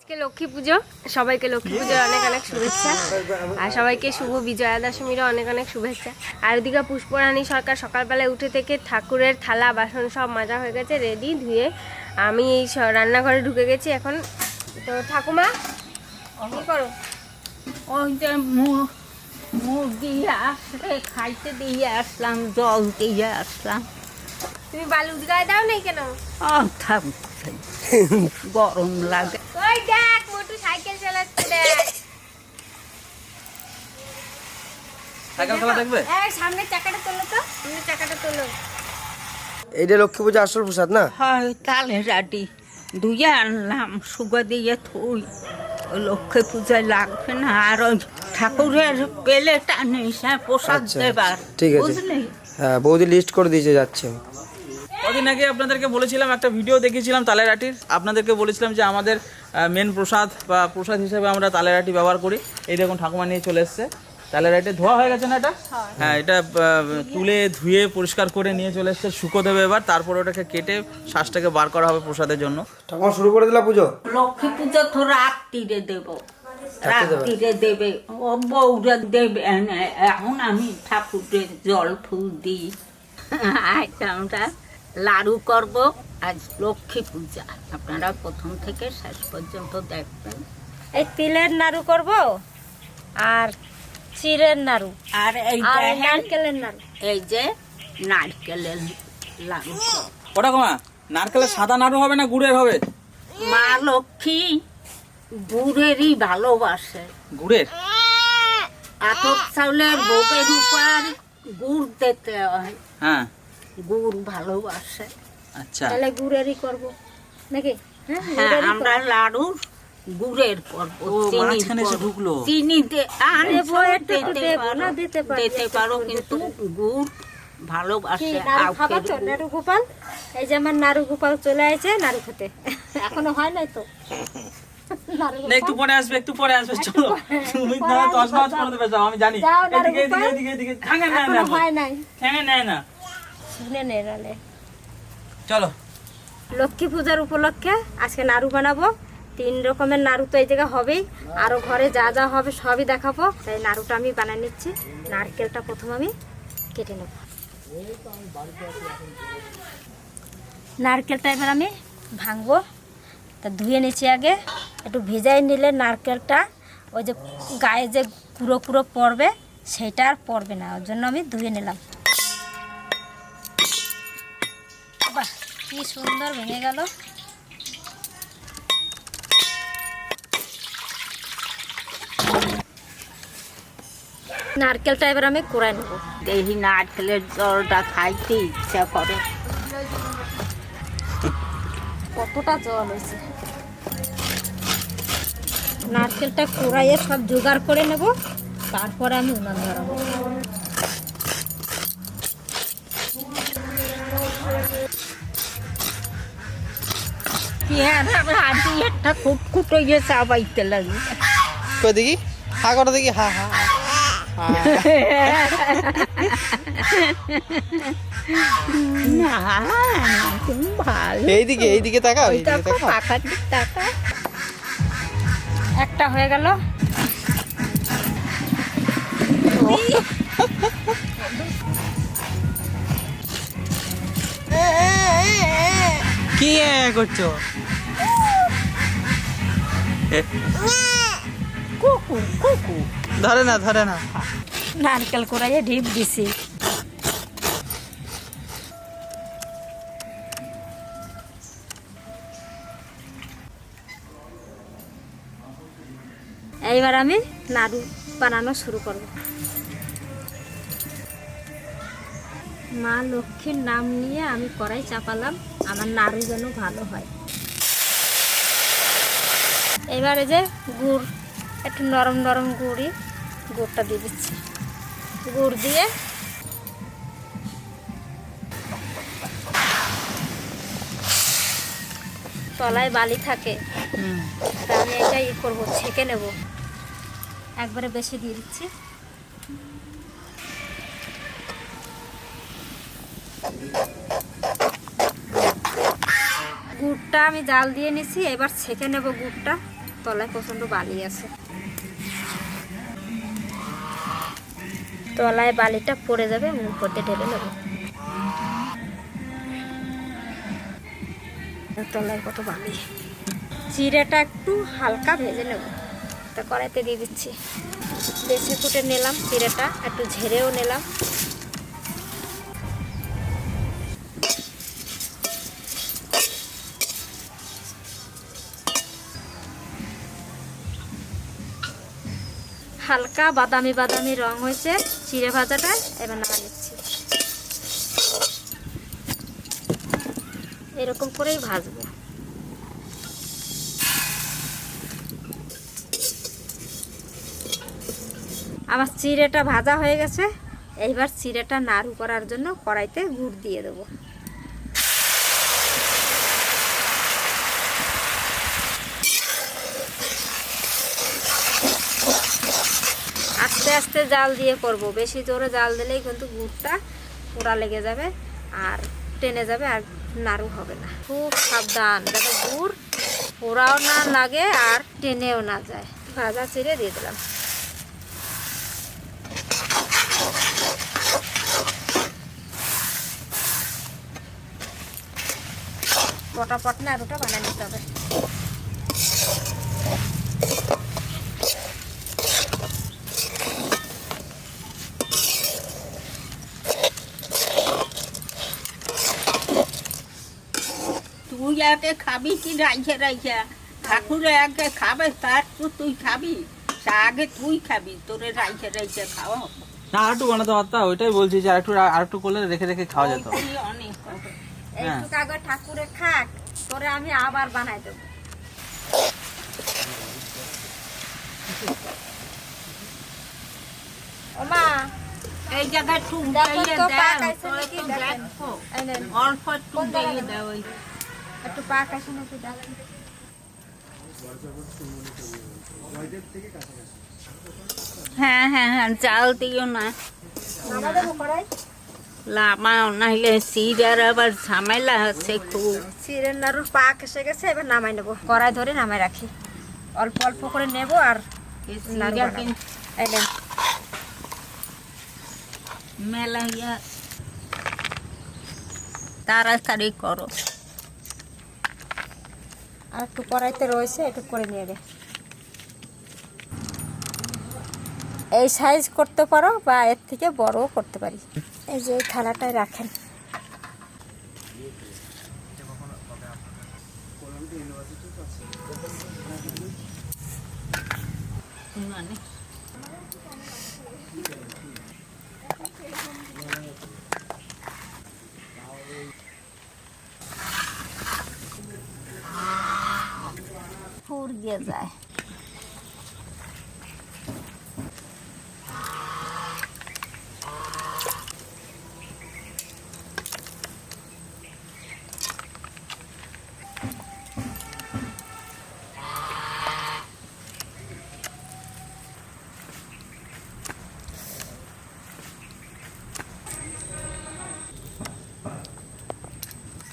আজকে লক্ষ্মী পুজো, সবাইকে লক্ষ্মী পুজোর অনেক অনেক শুভেচ্ছা আর সবাইকে শুভ বিজয়া দশমীরও অনেক অনেক শুভেচ্ছা। আর ওদিকে পুষ্পরানী সরকার সকালবেলায় উঠে থেকে ঠাকুরের থালা বাসন সব মাজা হয়ে গেছে, রেডি ধুয়ে। আমি এই রান্নাঘরে ঢুকে গেছি এখন। তো ঠাকুমা কি করো? ওই যে মুরগি আসলে খাইতে দিয়ে আসলাম, জল দিয়ে আসলাম। তুমি বালুর গায়ে দাও নাই কেন? গরম লাগে। ওই দেখ মোটু সাইকেল চালাচ্ছে, দেখ সাইকেল চালা দেখবে। এই সামনে চাকাটা তোলো তো, সামনে চাকাটা তোলো। এইটা লক্ষ্মী পূজা আসল প্রসাদ না? হয় তালে রাডি ধুয়ে আনলাম, সুগা দিয়ে থুই। ওই লক্ষ্মী পূজায় লাগবে না। আর ওই ঠাকুরের পেলে টানে প্রসাদ দেবার, ঠিক আছে। বুঝলি? হ্যাঁ, বৌদি লিস্ট করে দিয়েছে, যাচ্ছে। কদিন আগে আপনাদেরকে বলেছিলাম, একটা ভিডিও দেখিয়েছিলাম তালের আটির। আপনাদেরকে বলেছিলাম যে আমাদের মেন প্রসাদ বা প্রসাদ হিসেবে আমরা তালের আটি ব্যবহার করি। এই দেখুন ঠাকুমা নিয়ে চলে এসছে তালের আটি। ধোয়া হয়ে গেছে না এটা? হ্যাঁ, এটা তুলে ধুয়ে পরিষ্কার করে নিয়ে চলে এসছে, শুকো দেবে এবার। তারপর ওটাকে কেটে শ্বাসটাকে বার করা হবে প্রসাদের জন্য। ঠাকুমা শুরু করে দিলা পুজো? লক্ষ্মী পুজো তো রাত্রিরে দেব, রাত্রিরে দেবে, ও বউরা দেবে। এখন আমি ঠাকুরের জল ফুল দিই। আমরা লাড়ু করব আজ লক্ষ্মী পূজা। আপনারা প্রথম থেকে শেষ পর্যন্ত দেখবেন। এই তিলের নাড়ু করব আর চিড়ের নাড়ু আর এই নারকেলের নাড়ু। এই যে নারকেলের লাড়ু করব। ওটা কমা নারকেলের সাদা নাড়ু হবে না গুড়ের হবে? মা লক্ষ্মী গুড়েরই ভালোবাসে। গুড়ের? আতপ চাউলের ভোগের উপর গুড় দিতে হয়। হ্যাঁ, গুড় ভালোবাসে। আচ্ছা। তাহলে গুড়েরই করব নাকি? হ্যাঁ, আমরা লাড়ু গুড়ের করব। মাঝখানে এসে ঢুকলো। চিনি দিতে পারো, কিন্তু গুড় ভালোবাসে। নাড়ু গোপাল, এই যে আমার নাড়ু গোপাল চলে আসছে নাড়ু খেতে। এখনো হয় নাই তো। একটু পরে আসবে, একটু পরে আসবে। চলো, তুমি তো তসমাজ করে দেবে, যাও, আমি জানি। এদিকে এদিকে এদিকে এদিকে ঠ্যাঙে নেয় না, হয় নাই, ঠ্যাঙে নেয় না। শুনে নে রালে। চলো, লক্ষ্মী পূজার উপলক্ষে আজকে নাড়ু বানাবো। 3 রকমের নাড়ু তো এই জায়গায় হবেই, আরো ঘরে যা যা হবে সবই দেখাবো। তাই নাড়ুটা আমি বানিয়ে নিচ্ছি। নারকেলটা প্রথম আমি কেটে নেব। নারকেলটা এবার আমি ভাঙবো। তা ধুয়ে নিচ্ছি আগে, একটু ভেজাই নিলে নারকেলটা ওই যে গায়ে যে কুড়ো কুড়ো পড়বে সেটা আর পড়বে না, ওর জন্য আমি ধুয়ে নিলাম। বাহ, কি সুন্দর ভেঙে গেল। নারকেলটা এবার আমি কুড়াই নেব। দেখি নারকেলের জলটা খাইতে ইচ্ছা করে। কতটা জল হয়েছে। নারকেলটা কুড়াইয়ে সব জোগাড় করে নেব, তারপরে আমি উনান ধরাবো। একটা খুটখুট হয়ে চাবাইতে লাগে। দেখি হা করো, দেখি হা হা। এইদিকে এইদিকে তাকাও, এইদিকে তাকাও। একটা হয়ে গেল। কি করছো? কুকু কুকু ধরে না, ধরে না। নারকেল কুড়াইয়ে ঢিপ দিছি। এইবার আমি নাড়ু বানানো শুরু করব। মা লক্ষ্মীর নাম নিয়ে আমি কড়াই চাপালাম, আমার নাড়ু যেন ভালো হয়। এবারে যে গুড়, একটু নরম নরম গুড়টা দিয়ে দিচ্ছি। গুড় দিয়ে তলায় বালি থাকে, তা আমি এটাই করবো, ছেঁকে নেব। একবারে বেশি দিয়ে দিচ্ছি। গুড়টা আমি জাল দিয়ে নিছি, এবার ছেঁকে নেব গুড়টা। তলায় প্রচন্ড বালি আছে, তলায় বালিটা পড়ে যাবে, আমি উপর দিয়ে ঢেলে নেব। তলায় কত বালি। চিড়েটা একটু হালকা ভেজে নেব, তা কড়াইতে দিয়ে দিচ্ছি। বেছে কুটে নিলাম চিড়েটা, একটু ঝেড়েও নিলাম। হালকা বাদামি বাদামি রং হয়েছে চিড়ে ভাজাটা, এবার নাড়া নিচ্ছি। এরকম করেই ভাজবো। আমার চিড়েটা ভাজা হয়ে গেছে, এইবার চিড়েটা নাড়ু করার জন্য কড়াইতে গুড় দিয়ে দেবো। আস্তে আস্তে জাল দিয়ে করব, বেশি জোরে জাল দিলেই কিন্তু গুড়টা পোড়া লেগে যাবে আর টেনে যাবে আর নাড়ু হবে না। খুব সাবধান যাতে গুড় পোড়াও না লাগে আর টেনেও না যায়। ভাজা চিড়ে দিয়ে দিলাম। পটাপট নাড়ুটা বানিয়ে নিতে হবে। তুই একে খাবি কি রাইখে রাইখে? ঠাকুরে একে খাবে, তারপর তুই খাবি। আগে তুই খাবি, তোরে রাইখে রাইখে খাওয়া না আর একটু বানাতে পারতা, ওইটাই বলছি যে আর একটু করলে রেখে রেখে খাওয়া যেত। ওইটাই অনেক হবে। একটু কাগজ ঠাকুরে খাক, পরে আমি আবার বানাই দেবো। ওমা এই জায়গায় টুক দেখো দিয়ে তো দেন, পাক আছে তোরে নাকি তো দেখেন। দেখো। এই নেন, অল্প একটু দিয়ে দেও। একটু পাক আছে নাকি দেখেন। হ্যাঁ হ্যাঁ হ্যাঁ, জাল দিও না, নামা দেবো কড়াই। লামাও, নাহলে সিডার আবার ঝামেলা আছে খুব। চিড়ের নাড়ুর পাক এসে গেছে, এবার নামাই নেবো। কড়াই ধরে নামাই রাখি, অল্প অল্প করে নেব আর নাড়ু সিডা বানাবো। কিন্তু এই নেন। মেলা ইয়া, তাড়াতাড়ি করো। আর একটু কড়াইতে রয়েছে, একটু করে নিয়ে গে। এই সাইজ করতে পারো বা এর থেকে বড়ও করতে পারি। এই যে এই থালাটায় রাখেন। মানে ফুর দিয়ে যায়।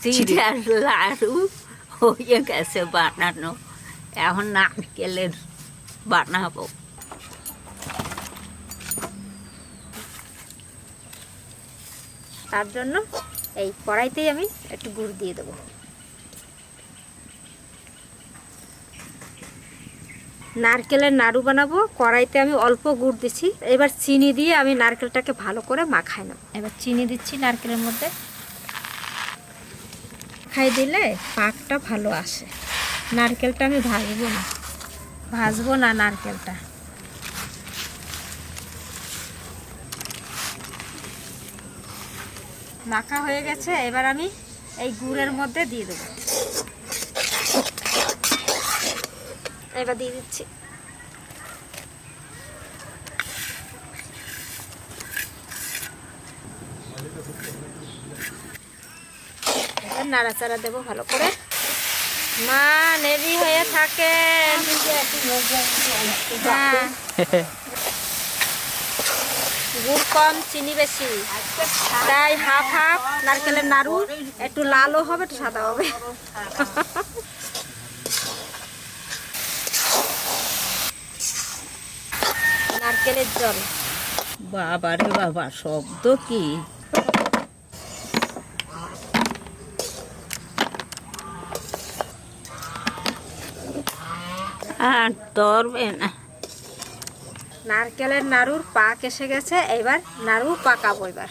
চিড়ার লাড়ু হয়ে গেছে বানানো, এখন নারকেলের বানাবো। তার জন্য এই কড়াইতেই আমি একটু গুড় দিয়ে দেবো। নারকেলের নাড়ু বানাবো, কড়াইতে আমি অল্প গুড় দিচ্ছি। এবার চিনি দিয়ে আমি নারকেলটাকে ভালো করে মাখাই নেব। এবার চিনি দিচ্ছি নারকেলের মধ্যে, খাই দিলে পাকটা ভালো আসে। নারকেলটা আমি ভাজবো না নারকেলটা। মাখা হয়ে গেছে, এবার আমি এই গুড়ের মধ্যে দিয়ে দেবো। এবার দিয়ে দিচ্ছি। এবার নাড়াচাড়া দেবো ভালো করে। মা নেড়ি হয়ে থাকেন। হ্যাঁ, গুড় কম চিনি বেশি, তাই হাফ হাফ নারকেলের নাড়ু। একটু লালও হবে, একটু সাদা হবে। নারকেলের জল। বাবা রে বাবা, শব্দ কি! আর ধরবে না। নারকেলের নাড়ুর পাক এসে গেছে, এবার নাড়ু পাকাবো। এবার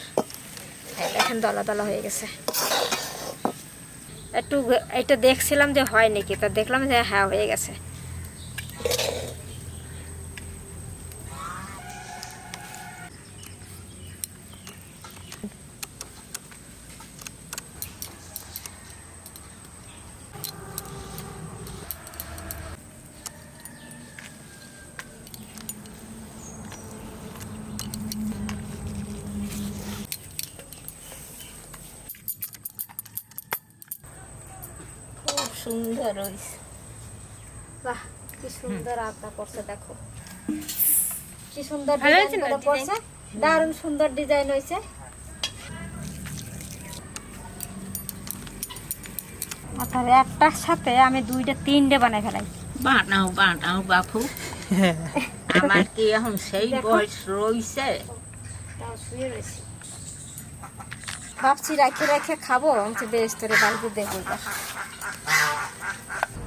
দেখেন দলা দলা হয়ে গেছে। একটু এটা দেখছিলাম যে হয় নাকি, তা দেখলাম যে হ্যাঁ হয়ে গেছে। খুব সুন্দর হয়েছে। বাহ, কি সুন্দর আটা করছে, দেখো কি সুন্দর ভালো হয়েছে ডিজাইন না করে করছে। দারুণ সুন্দর ডিজাইন হয়েছে। মাথার একটার সাথে আমি 2টা 3টে বানাই ফেলাই। বানাও বানাও বাপু, আমার কি এখন সেই বয়স রয়েছে? তাও শুয়ে রয়েছি, ভাবছি রাখে রাখে খাবো। হচ্ছে বেশ তোরে বাড়িতে দেবো।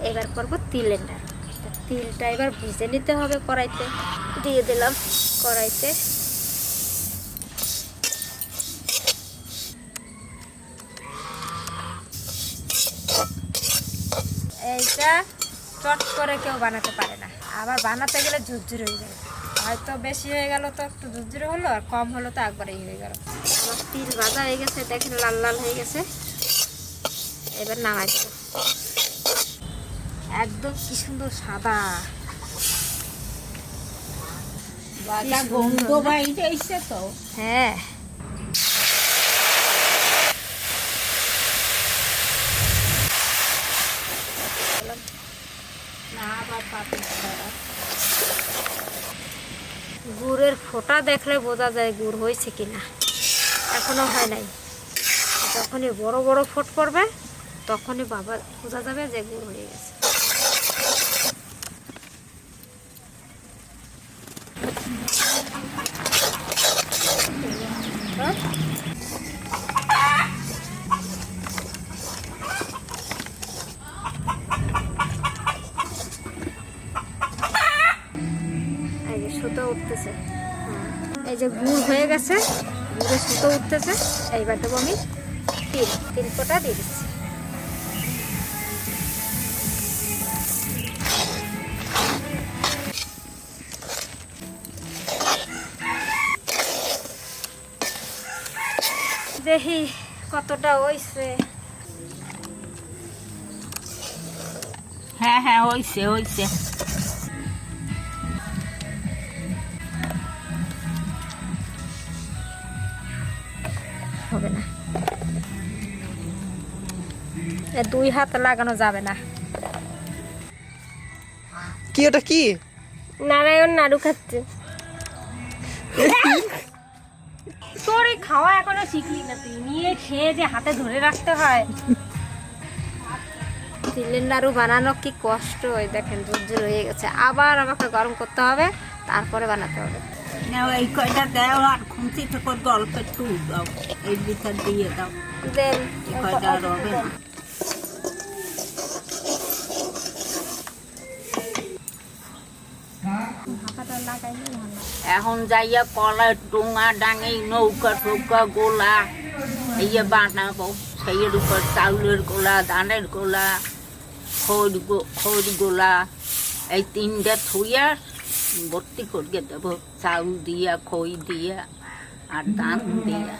এবার করবো তিলের নাড়ু। তিলটা এবার ভিজে নিতে হবে কড়াইতে। দিয়ে দিলাম কড়াইতে। এইটা চট করে কেউ বানাতে পারে না, আবার বানাতে গেলে ঝুরঝুরে হয়ে যায়। হয়তো বেশি হয়ে গেল তো একটু ঝুরঝুরে হলো, আর কম হলো তো একবারেই হয়ে গেল। আমার তিল ভাজা হয়ে গেছে, দেখেন লাল লাল হয়ে গেছে। এবার নামাই দেবো। একদম কি সুন্দর সাদা, বাজা গন্ধ বাইরে এসে তো। হ্যাঁ না আবার পাপি ছাড়া। গুড়ের ফোঁটা দেখলে বোঝা যায় গুড় হয়েছে কিনা। এখনো হয় নাই। যখনই বড় বড় ফোঁট পড়বে তখনই বাবা বোঝা যাবে যে গুড় হয়ে গেছে। হ্যাঁ? এই যে সুতো উঠতেছে। এই যে গুড় হয়ে গেছে, গুড়ের সুতো উঠতেছে। এইবার দেবো আমি তিল ফোঁটা দিয়ে দিচ্ছি। দেখি কতটা হইছে। হ্যাঁ হ্যাঁ হইছে হইছে। হবে না, 2 হাত লাগানো যাবে না। কি ওটা কি? নারায়ণ নাড়ু খাচ্ছে। তোর এই খাওয়া এখনো শিখলি না তুই, নিয়ে খেয়ে যে হাতে ধরে রাখতে হয়। তিলের নাড়ু বানানো কি কষ্ট। ওই দেখেন ঝুরঝুর হয়ে গেছে, আবার আমাকে গরম করতে হবে, তারপরে বানাতে হবে। নাও এই কয়টা দাও, আর খুঁতি থেকে গল্প একটু দাও, এর ভিতর দিয়ে দাও। দেন এই কয়টা আর হবে না। এখন যাইয়া কলার ডোঙা ডাঙি নৌকা টৌকা গোলা এই বানাবো। সেইয়ের উপর চাউলের গোলা, ধানের গোলা, খড় গোলা, এই 3টা থুইয়া ভর্তি করিয়ে দেবো চাউল দিয়া, খই দিয়া আর ধান দিয়া।